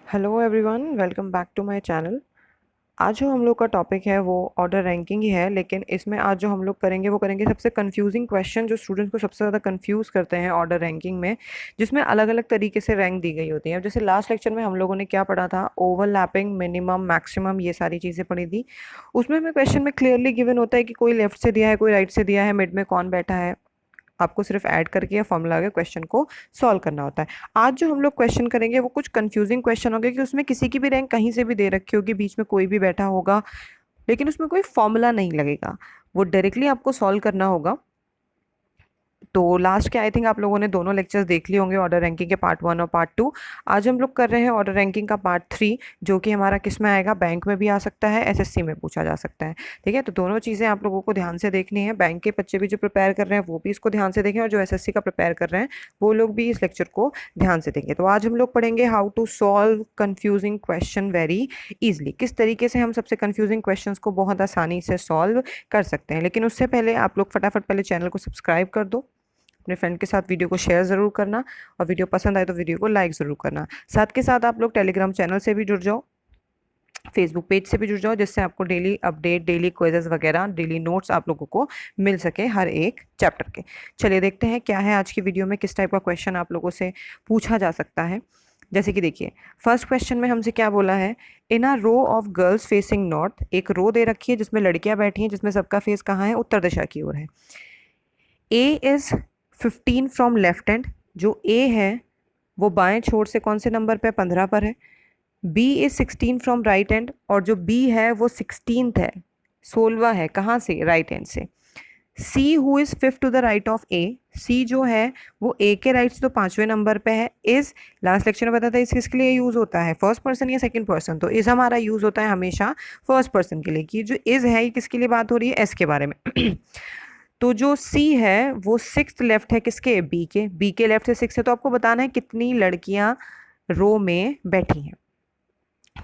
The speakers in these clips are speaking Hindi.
Hello everyone, welcome back to my channel. आज जो हम लोग का टॉपिक है वो ऑर्डर रैंकिंग ही है, लेकिन इसमें आज जो हम लोग करेंगे वो करेंगे सबसे कंफ्यूजिंग क्वेश्चन जो स्टूडेंट्स को सबसे ज़्यादा कंफ्यूज करते हैं ऑर्डर रैंकिंग में, जिसमें अलग अलग तरीके से रैंक दी गई होती है। अब जैसे लास्ट लेक्चर में हम लोगों ने क्या पढ़ा था, ओवरलैपिंग, मिनिमम, मैक्सिमम, ये सारी चीज़ें पढ़ी थी। उसमें हमें क्वेश्चन में क्लियरली गिवन होता है कि कोई लेफ्ट से दिया है, कोई राइट से दिया है, मिड में कौन बैठा है। आपको सिर्फ ऐड करके या फॉर्मूला के क्वेश्चन को सॉल्व करना होता है। आज जो हम लोग क्वेश्चन करेंगे वो कुछ कंफ्यूजिंग क्वेश्चन होंगे कि उसमें किसी की भी रैंक कहीं से भी दे रखी होगी, बीच में कोई भी बैठा होगा, लेकिन उसमें कोई फॉर्मूला नहीं लगेगा, वो डायरेक्टली आपको सॉल्व करना होगा। तो लास्ट के आई थिंक आप लोगों ने दोनों लेक्चर्स देख लिए होंगे, ऑर्डर रैंकिंग के पार्ट 1 और पार्ट 2। आज हम लोग कर रहे हैं ऑर्डर रैंकिंग का पार्ट 3, जो कि हमारा किस में आएगा, बैंक में भी आ सकता है, एसएससी में पूछा जा सकता है। ठीक है, तो दोनों चीज़ें आप लोगों को ध्यान से देखनी है। बैंक के बच्चे भी जो प्रिपेयर कर रहे हैं वो भी इसको ध्यान से देखें, और जो एसएससी का प्रिपेयर कर रहे हैं वो लोग भी इस लेक्चर को ध्यान से देंगे। तो आज हम लोग पढ़ेंगे how to solve confusing question very easily, किस तरीके से हम सबसे कन्फ्यूजिंग क्वेश्चन को बहुत आसानी से सॉल्व कर सकते हैं। लेकिन उससे पहले आप लोग फटाफट पहले चैनल को सब्सक्राइब कर दो, अपने फ्रेंड के साथ वीडियो को शेयर ज़रूर करना, और वीडियो पसंद आए तो वीडियो को लाइक ज़रूर करना। साथ के साथ आप लोग टेलीग्राम चैनल से भी जुड़ जाओ, फेसबुक पेज से भी जुड़ जाओ, जिससे आपको डेली अपडेट, डेली क्विजेस वगैरह, डेली नोट्स आप लोगों को मिल सके हर एक चैप्टर के। चलिए देखते हैं क्या है आज की वीडियो में, किस टाइप का क्वेश्चन आप लोगों से पूछा जा सकता है। जैसे कि देखिए, फर्स्ट क्वेश्चन में हमसे क्या बोला है, in a row of girls facing north, एक रो दे रखी है जिसमें लड़कियां बैठी हैं, जिसमें सबका फेस कहाँ है, उत्तर दिशा की ओर है। A is 15 from left hand, जो ए है वो बाएं छोर से कौन से नंबर पे, 15 पर है। B is 16 from right hand, और जो बी है वो 16th है, 16वां है, कहाँ से, राइट हैंड से। C who is fifth to the right of A, C जो है वो ए के राइट से तो 5वें नंबर पे है। इज, लास्ट लेक्चर में बताया था इस किसके लिए यूज होता है, फर्स्ट पर्सन या सेकंड पर्सन, तो इज हमारा यूज होता है हमेशा फर्स्ट पर्सन के लिए, कि जो इज है ये किसके लिए बात हो रही है, एस के बारे में। तो जो सी है वो 6th लेफ्ट है, किसके, बी के लेफ्ट से 6 है, तो आपको बताना है कितनी लड़कियां रो में बैठी हैं।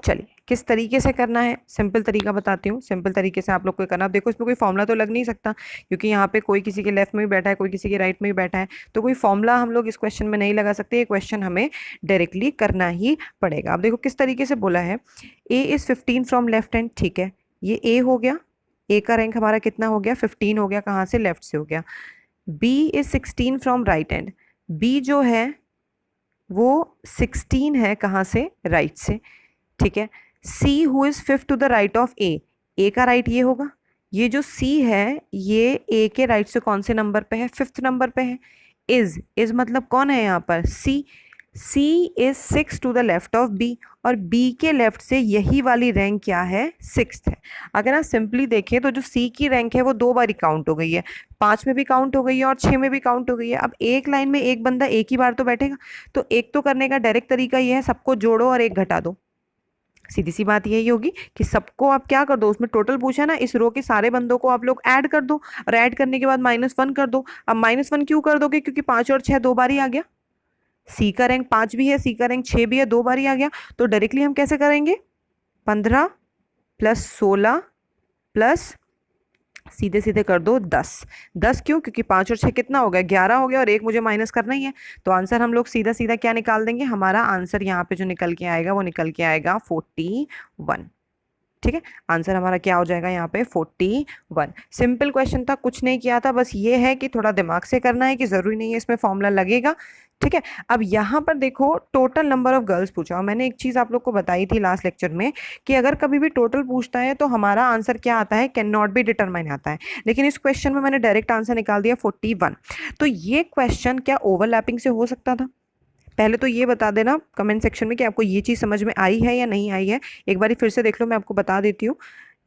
चलिए किस तरीके से करना है, सिंपल तरीका बताती हूँ, सिंपल तरीके से आप लोग को करना। अब देखो इसमें कोई फॉर्मूला तो लग नहीं सकता, क्योंकि यहाँ पे कोई किसी के लेफ्ट में भी बैठा है, कोई किसी के राइट में भी बैठा है, तो कोई फॉर्मूला हम लोग इस क्वेश्चन में नहीं लगा सकते। ये क्वेश्चन हमें डायरेक्टली करना ही पड़ेगा। अब देखो किस तरीके से बोला है, ए इज 15 फ्रॉम लेफ्ट हैंड, ठीक है, ये ए हो गया, ए का रैंक हमारा कितना हो गया, 15 हो गया, कहाँ से, लेफ्ट से हो गया। B is 16 from right hand, B जो है वो 16 है, कहाँ से, राइट से, ठीक है। C who is fifth to the right of A का राइट ये होगा, ये जो सी है ये ए के राइट से कौन से नंबर पे है, 5th नंबर पे है। इज मतलब कौन है यहाँ पर, C, C is 6 to the left of B, और बी के लेफ्ट से यही वाली रैंक क्या है, 6th है। अगर आप सिंपली देखें तो जो सी की रैंक है वो 2 बारी काउंट हो गई है, 5 में भी काउंट हो गई है और 6 में भी काउंट हो गई है। अब एक लाइन में एक बंदा एक ही बार तो बैठेगा, तो एक तो करने का डायरेक्ट तरीका ये है, सबको जोड़ो और एक घटा दो। सीधी सी बात यही होगी कि सबको आप क्या कर दो, उसमें टोटल पूछा ना, इस रो के सारे बंदों को आप लोग ऐड कर दो, और ऐड करने के बाद -1 कर दो। अब -1 क्यों कर दोगे, क्योंकि 5 और 6 2 बार ही आ गया, सी का रैंक 5 भी है, सी का रैंक 6 भी है, 2 बार ही आ गया। तो डायरेक्टली हम कैसे करेंगे, 15 + 16 प्लस सीधे सीधे कर दो 10। 10 क्यों, क्योंकि 5 और 6 कितना हो गया, 11 हो गया, और एक मुझे माइनस करना ही है। तो आंसर हम लोग सीधा सीधा क्या निकाल देंगे, हमारा आंसर यहाँ पे जो निकल के आएगा वो निकल के आएगा 41। ठीक है, आंसर हमारा क्या हो जाएगा यहाँ पे, 41। सिंपल क्वेश्चन था, कुछ नहीं किया था, बस ये है कि थोड़ा दिमाग से करना है, कि जरूरी नहीं है इसमें फॉर्मूला लगेगा। ठीक है, अब यहाँ पर देखो टोटल नंबर ऑफ गर्ल्स पूछा, और मैंने एक चीज आप लोग को बताई थी लास्ट लेक्चर में, कि अगर कभी भी टोटल पूछता है तो हमारा आंसर क्या आता है, कैन नॉट बी डिटरमाइन आता है। लेकिन इस क्वेश्चन में मैंने डायरेक्ट आंसर निकाल दिया 41। तो ये क्वेश्चन क्या ओवरलैपिंग से हो सकता था, पहले तो ये बता देना कमेंट सेक्शन में कि आपको ये चीज़ समझ में आई है या नहीं आई है। एक बार फिर से देख लो, मैं आपको बता देती हूँ।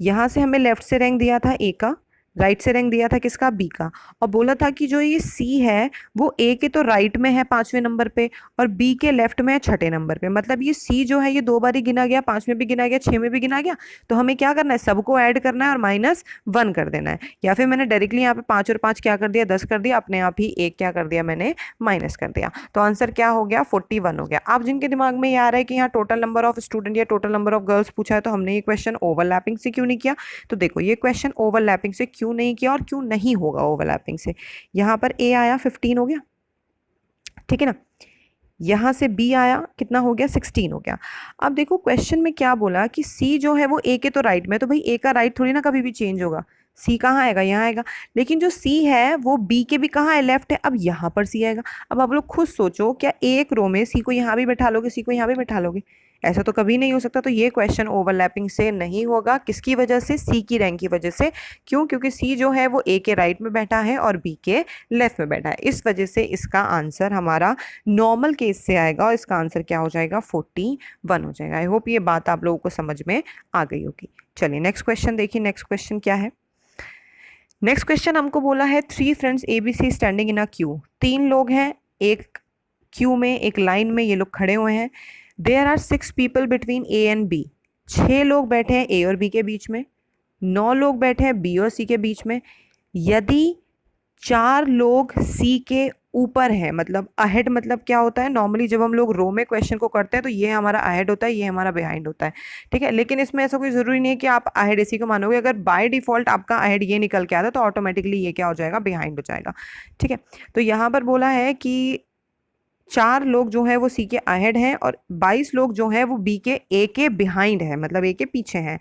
यहाँ से हमें लेफ्ट से रैंक दिया था ए का, राइट से रैंक दिया था किसका, बी का, और बोला था कि जो ये सी है वो ए के तो राइट में है 5वें नंबर पे, और बी के लेफ्ट में है 6ठे नंबर पे। मतलब ये सी जो है ये 2 बार ही गिना गया, 5 में भी गिना गया, 6 में भी गिना गया। तो हमें क्या करना है, सबको ऐड करना है और -1 कर देना है। या फिर मैंने डायरेक्टली यहाँ पे 5 और 5 क्या कर दिया, 10 कर दिया, अपने आप ही एक क्या कर दिया, मैंने माइनस कर दिया। तो आंसर क्या हो गया, 41 हो गया। अब जिनके दिमाग में ये आ रहा है कि यहाँ टोटल नंबर ऑफ स्टूडेंट या टोटल नंबर ऑफ गर्ल्स पूछा है, तो हमने ये क्वेश्चन ओवरलैपिंग से क्यों नहीं किया, तो देखो ये क्वेश्चन ओवरलैपिंग से क्यों नहीं किया और क्यों नहीं होगा ओवरलैपिंग से। यहाँ पर ए आया 15 हो गया, ठीक है ना। यहाँ से बी आया, कितना हो गया 16 हो गया। अब देखो क्वेश्चन में क्या बोला कि सी जो है वो ए के तो राइट में, तो भाई ए का राइट थोड़ी ना कभी भी चेंज होगा, सी कहाँ आएगा, यहाँ आएगा। लेकिन जो सी है वो बी के भी कहाँ है, लेफ्ट है, अब यहाँ पर सी आएगा। अब आप लोग खुद सोचो, क्या एक रो में सी को यहाँ भी बैठा लोगे, सी को यहाँ भी बैठा लोगे? ऐसा तो कभी नहीं हो सकता। तो ये क्वेश्चन ओवरलैपिंग से नहीं होगा। किसकी वजह से? सी की रैंक की वजह से। क्यों? क्योंकि सी जो है वो ए के राइट में बैठा है और बी के लेफ्ट में बैठा है। इस वजह से इसका आंसर हमारा नॉर्मल केस से आएगा और इसका आंसर क्या हो जाएगा, 41 हो जाएगा। आई होप ये बात आप लोगों को समझ में आ गई होगी। चलिए नेक्स्ट क्वेश्चन देखिए। नेक्स्ट क्वेश्चन क्या है? नेक्स्ट क्वेश्चन हमको बोला है 3 friends ABC standing in a Q. 3 लोग हैं एक क्यू में, एक लाइन में, ये लोग खड़े हुए हैं। There are 6 people between A and B। 6 लोग बैठे हैं A और B के बीच में, 9 लोग बैठे हैं B और C के बीच में। यदि 4 लोग C के ऊपर है, मतलब अहेड, मतलब क्या होता है, नॉर्मली जब हम लोग रो में क्वेश्चन को करते हैं तो ये हमारा अहेड होता है, ये हमारा बिहाइंड होता है, ठीक है। लेकिन इसमें ऐसा कोई ज़रूरी नहीं है कि आप अहेड इसी को मानोगे। अगर बाय डिफॉल्ट आपका अहेड ये निकल के आता तो ऑटोमेटिकली ये क्या हो जाएगा, बिहाइंड हो जाएगा, ठीक है। तो यहाँ पर बोला है कि 4 लोग जो है वो सी के अहेड हैं और 22 लोग जो है वो बी के ए के बिहाइंड है, मतलब ए के पीछे हैं।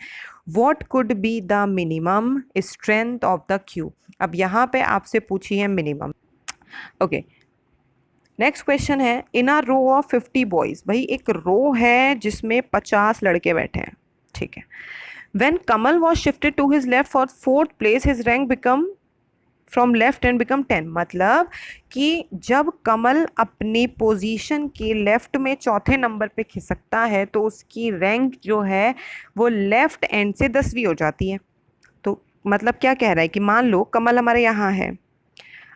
What could be the minimum strength of the Q? अब यहाँ पे आपसे पूछी है मिनिमम। ओके, नेक्स्ट क्वेश्चन है in a row of 50 boys. भाई एक रो है जिसमें 50 लड़के बैठे हैं, ठीक है। When Kamal was shifted to his left for 4th place his rank become from left and become 10। मतलब कि जब कमल अपनी पोजीशन के लेफ्ट में चौथे नंबर पे खिसकता है तो उसकी रैंक जो है वो लेफ्ट एंड से 10वीं हो जाती है। तो मतलब क्या कह रहा है कि मान लो कमल हमारे यहाँ है,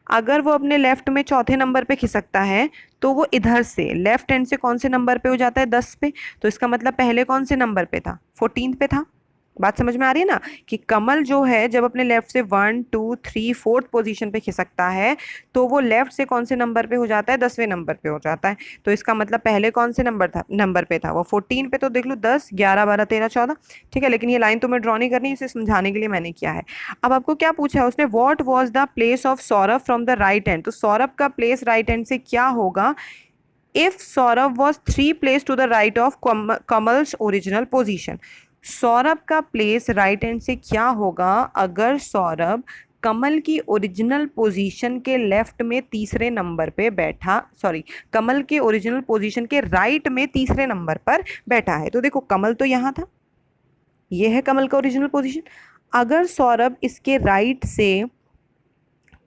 अगर वो अपने लेफ्ट में चौथे नंबर पे खिसकता है तो वो इधर से लेफ्ट हैंड से कौन से नंबर पे हो जाता है, 10 पे। तो इसका मतलब पहले कौन से नंबर पे था, 14 पे था। बात समझ में आ रही है ना, कि कमल जो है जब अपने लेफ्ट से 1 2 3 4th पोजीशन पे खिसकता है तो वो लेफ्ट से कौन से नंबर पे हो जाता है, 10वें नंबर पे हो जाता है। तो इसका मतलब पहले कौन से नंबर पे था, वो 14 पे। तो देख लो 10 11 12 13 14, ठीक है। लेकिन ये लाइन तो मैं ड्रॉ नहीं करनी, इसे समझाने के लिए मैंने किया है। अब आपको क्या पूछा है उसने, what was the place of Saurabh from the right hand. तो सौरभ का प्लेस राइट हैंड से क्या होगा if Saurabh was 3 place to the right of Kamal's original position. Saurabh का प्लेस राइट हैंड से क्या होगा अगर सौरभ कमल की ओरिजिनल पोजीशन के लेफ्ट में तीसरे नंबर पे बैठा, सॉरी कमल के ओरिजिनल पोजीशन के राइट में तीसरे नंबर पर बैठा है। तो देखो कमल तो यहाँ था, ये है कमल का ओरिजिनल पोजीशन। अगर सौरभ इसके राइट से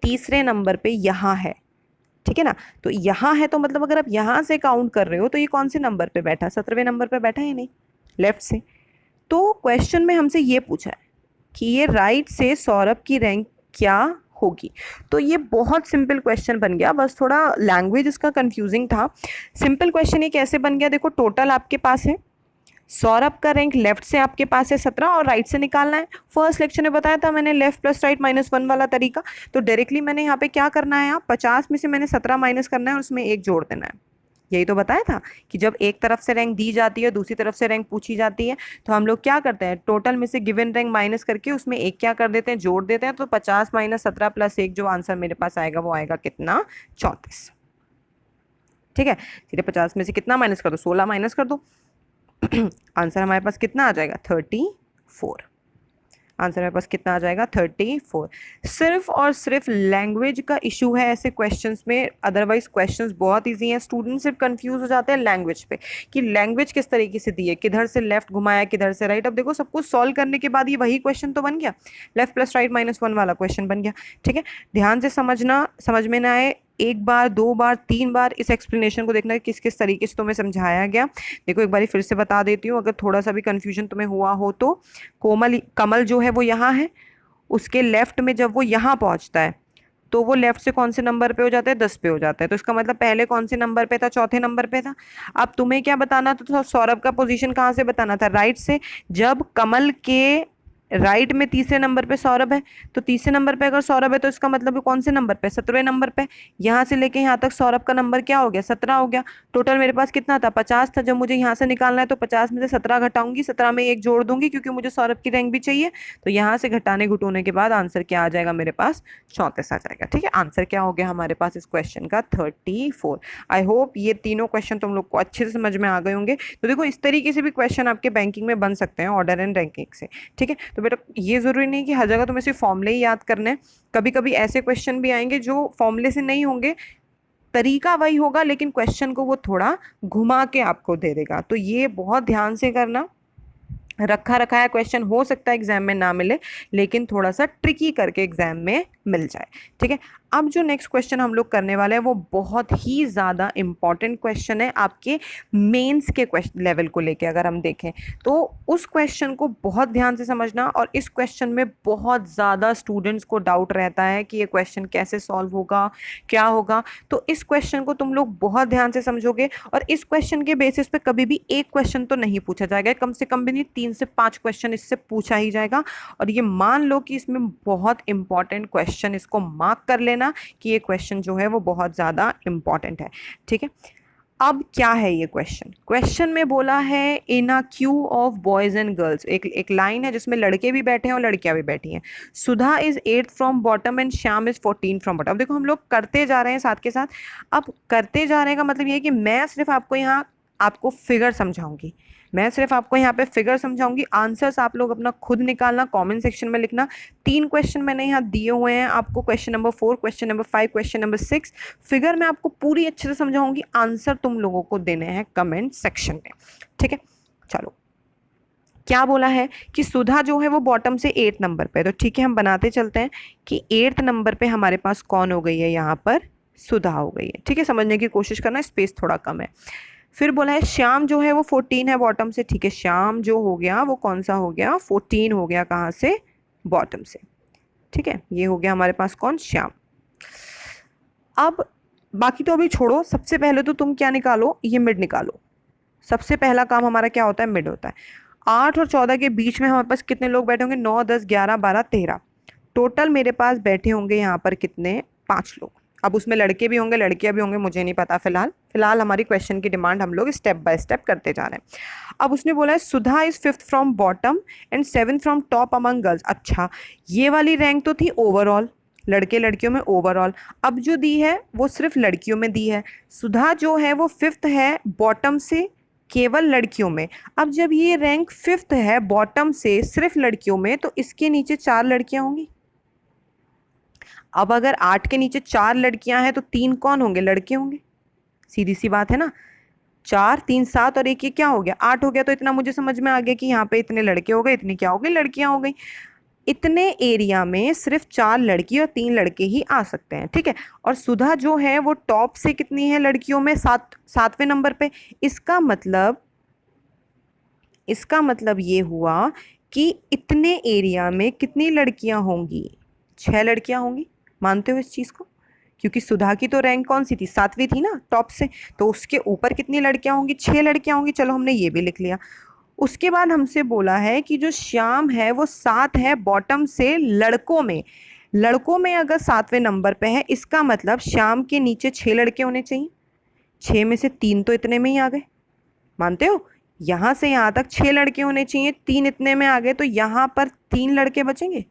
तीसरे नंबर पे यहाँ है, ठीक है ना, तो यहाँ है तो मतलब अगर आप यहाँ से काउंट कर रहे हो तो ये कौन से नंबर पे बैठा, 17वें नंबर पे बैठा है, नहीं लेफ्ट से। तो क्वेश्चन में हमसे ये पूछा है कि ये राइट से सौरभ की रैंक क्या होगी। तो ये बहुत सिंपल क्वेश्चन बन गया, बस थोड़ा लैंग्वेज इसका कंफ्यूजिंग था। सिंपल क्वेश्चन ये कैसे बन गया, देखो टोटल आपके पास है, सौरभ का रैंक लेफ्ट से आपके पास है 17 और राइट से निकालना है। फर्स्ट लेक्चर में बताया था मैंने लेफ्ट प्लस राइट -1 वाला तरीका। तो डायरेक्टली मैंने यहाँ पे क्या करना है, यहाँ 50 में से मैंने 17 माइनस करना है और उसमें 1 जोड़ देना है। यही तो बताया था कि जब एक तरफ से रैंक दी जाती है दूसरी तरफ से रैंक पूछी जाती है तो हम लोग क्या करते हैं, टोटल में से गिवन रैंक माइनस करके उसमें 1 क्या कर देते हैं, जोड़ देते हैं। तो 50 - 17 + 1 जो आंसर मेरे पास आएगा वो आएगा कितना, 34, ठीक है। सीधे 50 में से कितना माइनस कर दो, 16 माइनस कर दो। आंसर हमारे पास कितना आ जाएगा, 34। आंसर मेरे पास कितना आ जाएगा, 34। सिर्फ और सिर्फ लैंग्वेज का इशू है ऐसे क्वेश्चंस में, अदरवाइज क्वेश्चंस बहुत इजी हैं। स्टूडेंट सिर्फ कंफ्यूज हो जाते हैं लैंग्वेज पे कि लैंग्वेज किस तरीके से दी है, किधर से लेफ्ट घुमाया किधर से राइट। अब देखो सब कुछ सॉल्व करने के बाद ये वही क्वेश्चन तो बन गया, लेफ्ट प्लस राइट -1 वाला क्वेश्चन बन गया, ठीक है। ध्यान से समझना, समझ में ना आए 1 बार 2 बार 3 बार इस एक्सप्लेनेशन को देखना किस किस तरीके से तुम्हें समझाया गया। देखो एक बार फिर से बता देती हूँ, अगर थोड़ा सा भी कन्फ्यूजन तुम्हें हुआ हो तो कमल जो है वो यहाँ है, उसके लेफ्ट में जब वो यहाँ पहुँचता है तो वो लेफ्ट से कौन से नंबर पे हो जाता है, 10 पे हो जाता है। तो इसका मतलब पहले कौन से नंबर पे था, चौथे नंबर पे था। अब तुम्हें क्या बताना था, तो सौरभ का पोजीशन कहाँ से बताना था, राइट से। जब कमल के राइट में तीसरे नंबर पे सौरभ है, तो तीसरे नंबर पे अगर सौरभ है तो इसका मतलब है कौन से नंबर पे, 17वें नंबर पे। यहाँ से लेके यहाँ तक सौरभ का नंबर क्या हो गया, 17 हो गया। टोटल मेरे पास कितना था, 50 था। जब मुझे यहाँ से निकालना है तो 50 में से 17 घटाऊंगी, 17 में एक जोड़ दूंगी क्योंकि मुझे सौरभ की रैंक भी चाहिए। तो यहाँ से घटाने घटोने के बाद आंसर क्या आ जाएगा मेरे पास, 34 आ जाएगा। ठीक है, आंसर क्या हो गया हमारे पास इस क्वेश्चन का, 34। आई होप ये तीनों क्वेश्चन तुम लोग को अच्छे से समझ में आ गए होंगे। तो देखो इस तरीके से भी क्वेश्चन आपके बैंकिंग में बन सकते हैं ऑर्डर एंड रैंकिंग से। ठीक है, तो बेटा ये जरूरी नहीं कि हर जगह तुम्हें सिर्फ फॉर्मूले ही याद करने हैं, कभी कभी ऐसे क्वेश्चन भी आएंगे जो फॉर्मूले से नहीं होंगे, तरीका वही होगा लेकिन क्वेश्चन को वो थोड़ा घुमा के आपको दे देगा। तो ये बहुत ध्यान से करना, रखा रखाया क्वेश्चन हो सकता है एग्जाम में ना मिले, लेकिन थोड़ा सा ट्रिकी करके एग्जाम में मिल जाए। ठीक है, अब जो नेक्स्ट क्वेश्चन हम लोग करने वाले हैं वो बहुत ही ज़्यादा इंपॉर्टेंट क्वेश्चन है आपके मेंस के क्वेश्चन लेवल को लेके। अगर हम देखें तो उस क्वेश्चन को बहुत ध्यान से समझना, और इस क्वेश्चन में बहुत ज़्यादा स्टूडेंट्स को डाउट रहता है कि ये क्वेश्चन कैसे सॉल्व होगा, क्या होगा। तो इस क्वेश्चन को तुम लोग बहुत ध्यान से समझोगे, और इस क्वेश्चन के बेसिस पे कभी भी एक क्वेश्चन तो नहीं पूछा जाएगा, कम से कम भी नहीं 3 से 5 क्वेश्चन इससे पूछा ही जाएगा। और ये मान लो कि इसमें बहुत इंपॉर्टेंट क्वेश्चन, इसको मार्क कर लेना कि ये क्वेश्चन जो है वो बहुत ज़्यादा इंपॉर्टेंट है। ठीक है, अब क्या है ये क्वेश्चन, क्वेश्चन में बोला है in a queue of boys and girls, एक लाइन है जिसमें लड़के भी बैठे हैं और लड़कियां भी बैठी हैं। Sudha is 8th from bottom and Shyam is 14 from bottom. अब देखो हम लोग करते जा रहे हैं साथ के साथ। अब करते जा रहे हैं का मतलब ये है कि मैं सिर्फ आपको यहाँ आपको फिगर समझाऊंगी, मैं सिर्फ आपको यहाँ पे फिगर समझाऊंगी। आंसर्स आप लोग अपना खुद निकालना, कमेंट सेक्शन में लिखना। 3 क्वेश्चन मैंने यहाँ दिए हुए हैं आपको, question number 4, question number 5, question number 6। Figure मैं आपको पूरी अच्छे से समझाऊंगी, आंसर तुम लोगों को देने हैं कमेंट सेक्शन में। ठीक है, चलो क्या बोला है कि सुधा जो है वो बॉटम से 8 नंबर पे, तो ठीक है हम बनाते चलते हैं कि 8th नंबर पे हमारे पास कौन हो गई है, यहाँ पर सुधा हो गई है। ठीक है, समझने की कोशिश करना, स्पेस थोड़ा कम है। फिर बोला है श्याम जो है वो 14 है बॉटम से। ठीक है, श्याम जो हो गया वो कौन सा हो गया, 14 हो गया, कहाँ से, बॉटम से। ठीक है, ये हो गया हमारे पास कौन, श्याम। अब बाकी तो अभी छोड़ो, सबसे पहले तो तुम क्या निकालो, ये मिड निकालो। सबसे पहला काम हमारा क्या होता है, मिड होता है। 8 और 14 के बीच में हमारे पास कितने लोग बैठे होंगे, 9, 10, 11, 12, 13। टोटल मेरे पास बैठे होंगे यहाँ पर कितने, 5 लोग। अब उसमें लड़के भी होंगे लड़कियां भी होंगे, मुझे नहीं पता। फिलहाल हमारी क्वेश्चन की डिमांड हम लोग स्टेप बाय स्टेप करते जा रहे हैं। अब उसने बोला है Sudha is 5th from bottom and 7th from top among girls. अच्छा, ये वाली रैंक तो थी ओवरऑल, लड़के लड़कियों में ओवरऑल। अब जो दी है वो सिर्फ लड़कियों में दी है। सुधा जो है वो 5th है बॉटम से केवल लड़कियों में। अब जब ये रैंक 5th है बॉटम से सिर्फ लड़कियों में, तो इसके नीचे 4 लड़कियां होंगी। अब अगर 8 के नीचे 4 लड़कियां हैं तो 3 कौन होंगे, लड़के होंगे। सीधी सी बात है ना, 4, 3, 7 और 1 ये क्या हो गया, 8 हो गया। तो इतना मुझे समझ में आ गया कि यहाँ पे इतने लड़के हो गए, इतनी क्या हो गई, लड़कियां हो गई। इतने एरिया में सिर्फ 4 लड़की और 3 लड़के ही आ सकते हैं। ठीक है, और सुधा जो है वो टॉप से कितनी है लड़कियों में, 7वें नंबर पे। इसका मतलब ये हुआ कि इतने एरिया में कितनी लड़कियां होंगी, 6 लड़कियां होंगी। मानते हो इस चीज़ को, क्योंकि सुधा की तो रैंक कौन सी थी, 7वीं थी ना टॉप से, तो उसके ऊपर कितनी लड़कियां होंगी, 6 लड़कियां होंगी। चलो हमने ये भी लिख लिया। उसके बाद हमसे बोला है कि जो श्याम है वो 7 है बॉटम से लड़कों में। लड़कों में अगर 7वें नंबर पे है, इसका मतलब श्याम के नीचे 6 लड़के होने चाहिए। 6 में से 3 तो इतने में ही आ गए, मानते हो। यहाँ से यहाँ तक 6 लड़के होने चाहिए, 3 इतने में आ गए, तो यहाँ पर 3 लड़के बचेंगे।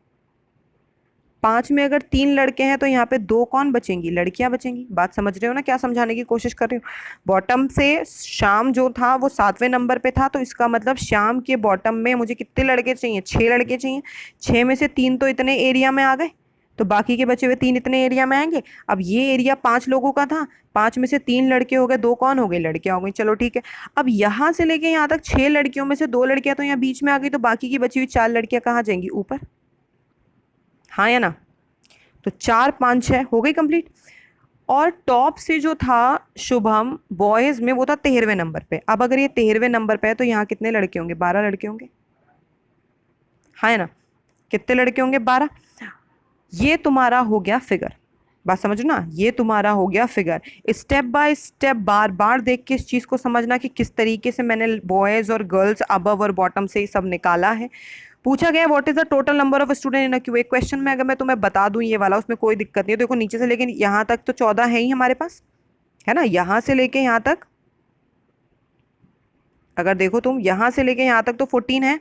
5 में अगर 3 लड़के हैं तो यहाँ पे 2 कौन बचेंगी, लड़कियां बचेंगी। बात समझ रहे हो ना, क्या समझाने की कोशिश कर रही हूँ। बॉटम से श्याम जो था वो 7वें नंबर पे था, तो इसका मतलब श्याम के बॉटम में मुझे कितने लड़के चाहिए, 6 लड़के चाहिए। 6 में से 3 तो इतने एरिया में आ गए, तो बाकी के बचे हुए 3 इतने एरिया में आएंगे। अब ये एरिया 5 लोगों का था, 5 में से 3 लड़के हो गए, 2 कौन हो गए, लड़कियां हो गई। चलो ठीक है, अब यहाँ से लेके यहाँ तक 6 लड़कियों में से 2 लड़कियां तो यहाँ बीच में आ गई, तो बाकी की बची हुई 4 लड़कियां कहाँ जाएंगी, ऊपर। हाँ या ना, तो 4, 5, 6 हो गई कंप्लीट। और टॉप से जो था शुभम बॉयज में वो था 13वें नंबर पे। अब अगर ये 13वें नंबर पे है तो यहाँ कितने लड़के होंगे, 12 लड़के होंगे। हाँ है ना, कितने लड़के होंगे, 12। ये तुम्हारा हो गया फिगर, बात समझो ना, ये तुम्हारा हो गया फिगर। स्टेप बाय स्टेप बार बार देख के इस चीज़ को समझना कि किस तरीके से मैंने बॉयज़ और गर्ल्स अबव और बॉटम से ही सब निकाला है। पूछा गया what is the total number of student in a Q. एक क्वेश्चन में अगर मैं तुम्हें बता दूं ये वाला, उसमें कोई दिक्कत नहीं है। देखो नीचे से लेके यहाँ तक तो 14 है ही हमारे पास, है ना। यहाँ से लेके यहाँ तक अगर देखो तुम, यहाँ से लेके यहाँ तक तो 14 है,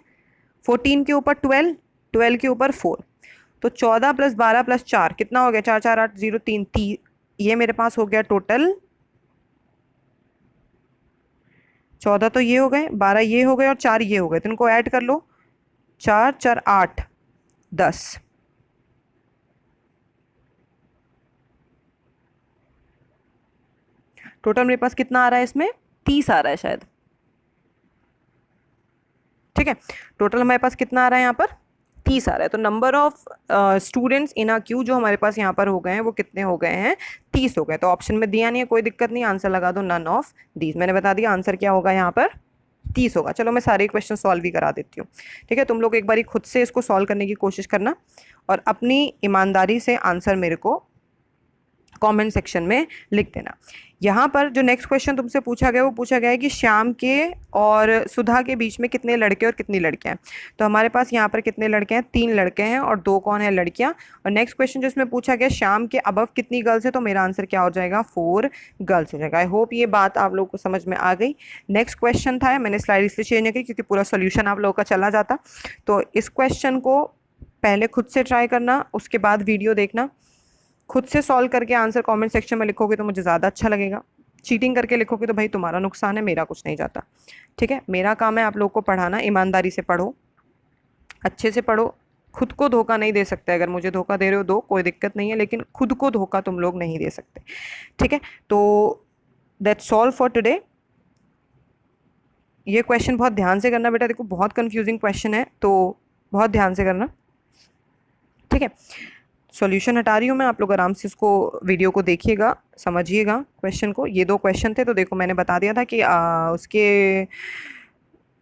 14 के ऊपर 12, 12 के ऊपर 4, तो 14 + 12 + 4 कितना हो गया, 4 4 8 0 3 3, ये मेरे पास हो गया टोटल 14 तो ये हो गए, 12 ये हो गए और 4 ये हो गए, तो इनको ऐड कर लो, 4 4 8 10। टोटल मेरे पास कितना आ रहा है इसमें, 30 आ रहा है शायद, ठीक है। टोटल हमारे पास कितना आ रहा है यहाँ पर, 30 आ रहा है। तो number of students in a Q जो हमारे पास यहाँ पर हो गए हैं वो कितने हो गए हैं, 30 हो गए। तो ऑप्शन में दिया नहीं है, कोई दिक्कत नहीं, आंसर लगा दो नन ऑफ दीज। मैंने बता दिया आंसर क्या होगा यहाँ पर, 30 होगा। चलो मैं सारे क्वेश्चन सॉल्व भी करा देती हूँ, ठीक है। तुम लोग एक बारी खुद से इसको सॉल्व करने की कोशिश करना और अपनी ईमानदारी से आंसर मेरे को कमेंट सेक्शन में लिख देना। यहाँ पर जो नेक्स्ट क्वेश्चन तुमसे पूछा गया वो पूछा गया है कि श्याम के और सुधा के बीच में कितने लड़के और कितनी लड़कियां हैं। तो हमारे पास यहाँ पर कितने लड़के हैं, 3 लड़के हैं और 2 कौन है, लड़कियां। और नेक्स्ट क्वेश्चन जिसमें पूछा गया श्याम के अबव कितनी गर्ल्स है, तो मेरा आंसर क्या हो जाएगा, 4 गर्ल्स हो जाएगा। आई होप ये बात आप लोगों को समझ में आ गई। नेक्स्ट क्वेश्चन था, मैंने स्लाइड इसलिए चेंज नहीं की क्योंकि पूरा सोल्यूशन आप लोगों का चला जाता। तो इस क्वेश्चन को पहले खुद से ट्राई करना, उसके बाद वीडियो देखना, खुद से सॉल्व करके आंसर कमेंट सेक्शन में लिखोगे तो मुझे ज़्यादा अच्छा लगेगा। चीटिंग करके लिखोगे तो भाई तुम्हारा नुकसान है, मेरा कुछ नहीं जाता, ठीक है। मेरा काम है आप लोग को पढ़ाना, ईमानदारी से पढ़ो, अच्छे से पढ़ो, खुद को धोखा नहीं दे सकते। अगर मुझे धोखा दे रहे हो दो, कोई दिक्कत नहीं है, लेकिन खुद को धोखा तुम लोग नहीं दे सकते, ठीक है। तो दैट्स ऑल फॉर टुडे। ये क्वेश्चन बहुत ध्यान से करना बेटा, देखो बहुत कंफ्यूजिंग क्वेश्चन है, तो बहुत ध्यान से करना, ठीक है। सॉल्यूशन हटा रही हूँ मैं, आप लोग आराम से इसको वीडियो को देखिएगा, समझिएगा क्वेश्चन को। ये 2 क्वेश्चन थे, तो देखो मैंने बता दिया था कि उसके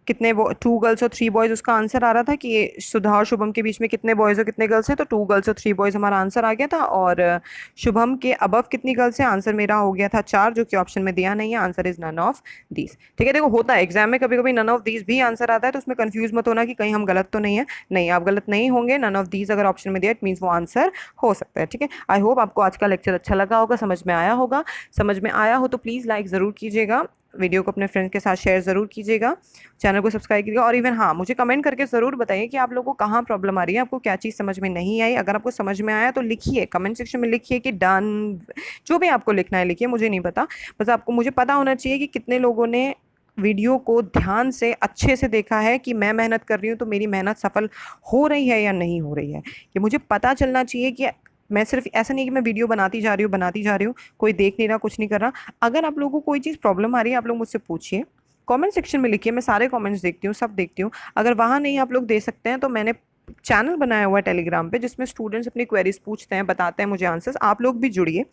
कितने 2 गर्ल्स और 3 बॉयज़ उसका आंसर आ रहा था कि ये सुधा और शुभम के बीच में कितने बॉयज़ और कितने गर्ल्स हैं, तो 2 गर्ल्स और 3 बॉयज़ हमारा आंसर आ गया था। और शुभम के अबव कितनी गर्ल्स हैं, आंसर मेरा हो गया था 4, जो कि ऑप्शन में दिया नहीं है, answer is none of these, ठीक है। देखो होता है एग्जाम में कभी कभी नन ऑफ दीज भी आंसर आता है, तो उसमें कन्फ्यूज मत होना कि कहीं हम गलत तो नहीं है, नहीं आप गलत नहीं होंगे। नन ऑफ दीज अगर ऑप्शन में दिया इट मीन्स वो आंसर हो सकता है, ठीक है। आई होप आपको आज का लेक्चर अच्छा लगा होगा, समझ में आया होगा। समझ में आया हो तो प्लीज़ लाइक ज़रूर कीजिएगा, वीडियो को अपने फ्रेंड्स के साथ शेयर ज़रूर कीजिएगा, चैनल को सब्सक्राइब कीजिएगा। और इवन हाँ, मुझे कमेंट करके ज़रूर बताइए कि आप लोगों को कहाँ प्रॉब्लम आ रही है, आपको क्या चीज़ समझ में नहीं आई। अगर आपको समझ में आया तो लिखिए, कमेंट सेक्शन में लिखिए कि डन, जो भी आपको लिखना है लिखिए, मुझे नहीं पता, बस आपको मुझे पता होना चाहिए कि कितने लोगों ने वीडियो को ध्यान से अच्छे से देखा है, कि मैं मेहनत कर रही हूँ तो मेरी मेहनत सफल हो रही है या नहीं हो रही है। ये मुझे पता चलना चाहिए कि मैं सिर्फ ऐसा नहीं कि मैं वीडियो बनाती जा रही हूँ, कोई देख नहीं रहा, कुछ नहीं कर रहा। अगर आप लोगों को कोई चीज़ प्रॉब्लम आ रही है, आप लोग मुझसे पूछिए, कमेंट सेक्शन में लिखिए, मैं सारे कमेंट्स देखती हूँ, सब देखती हूँ। अगर वहाँ नहीं आप लोग दे सकते हैं तो मैंने चैनल बनाया हुआ है टेलीग्राम पे, जिसमें स्टूडेंट्स अपनी क्वेरीज पूछते हैं, बताते हैं मुझे आंसर्स। आप लोग भी जुड़िए,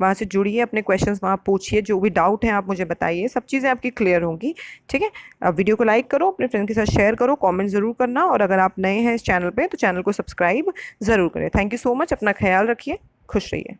वहाँ से जुड़िए, अपने क्वेश्चंस वहाँ पूछिए, जो भी डाउट है आप मुझे बताइए, सब चीज़ें आपकी क्लियर होंगी, ठीक है। अब वीडियो को लाइक करो, अपने फ्रेंड के साथ शेयर करो, कमेंट ज़रूर करना, और अगर आप नए हैं इस चैनल पे तो चैनल को सब्सक्राइब ज़रूर करें। थैंक यू सो मच, अपना ख्याल रखिए, खुश रहिए।